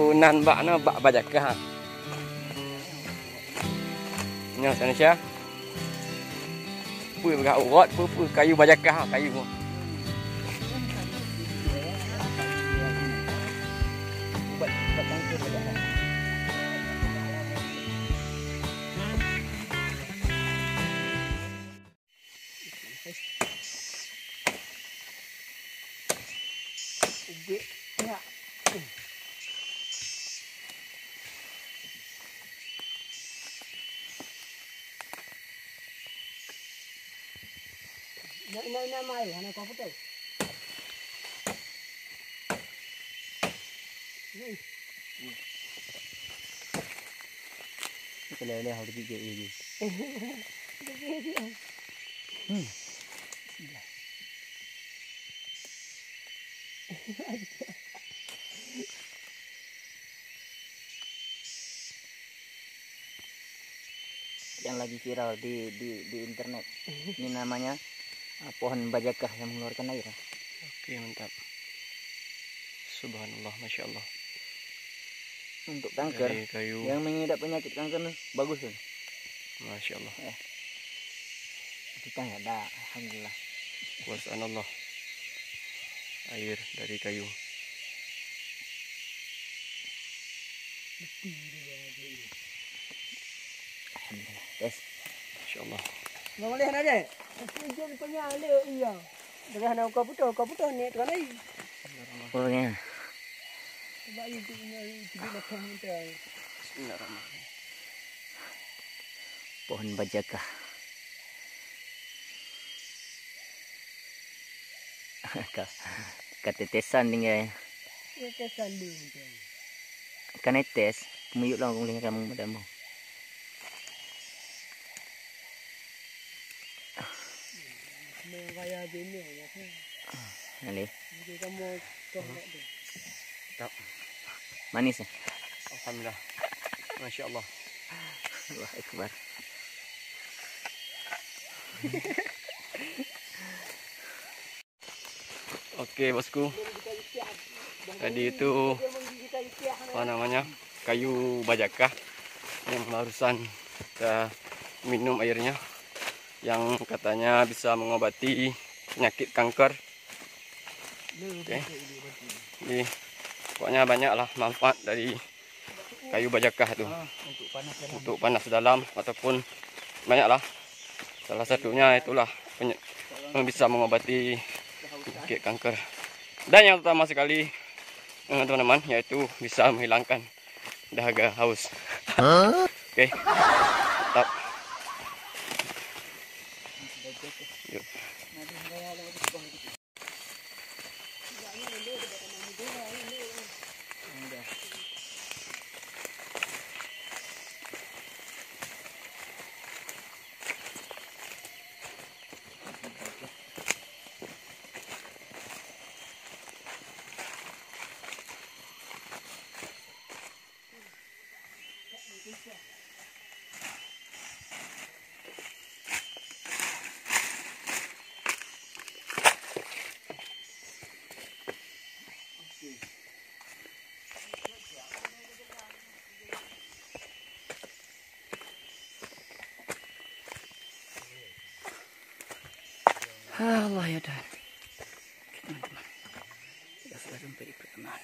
punan bak na bak bajakah. Nya Indonesia. Pui bergak urut, pui kayu bajakah kayu. Nak mai ana kau betul. Lele harus digigit. Yang lagi viral di internet. Ini namanya pohon bajakah yang mengeluarkan air. Oke, mantap. Subhanallah, masya Allah. Untuk kanker, kayu. Yang mengidap penyakit kanker bagus tuh. Masya Allah. Kita nggak ada, alhamdulillah. Subhanallah. Air dari kayu. Alhamdulillah. Yes. Masya Allah. Nggak boleh ada. Tujuan punya ada iya. Dari hana kau putus ni tuan ai. Pokoknya. Sebab itu punya tiga macam tu. Bismillahirrahmanirrahim. Pohon bajakah. Ketetesan tinggal. Ketetesan dulu. Kan netes, pemuyuk lah aku lihat kamu padamu. Kaya bini ya. Nali. Jadi kamu kau nak tu. Tak. Manis ya? Alhamdulillah. Masya Allah. Allah Akbar. Oke bosku. Tadi itu apa namanya? Kayu bajakah yang barusan kita minum airnya, yang katanya bisa mengobati penyakit kanker. Oke. Jadi pokoknya banyaklah manfaat dari kayu bajakah itu. Untuk panas dalam ataupun banyaklah. Salah satunya itulah yang bisa mengobati penyakit kanker. Dan yang utama sekali teman-teman, yaitu bisa menghilangkan dahaga haus. Oke. Tetap. Yuk. Allah ya dah. Teman-teman, kita sudah sampai di pertemuan.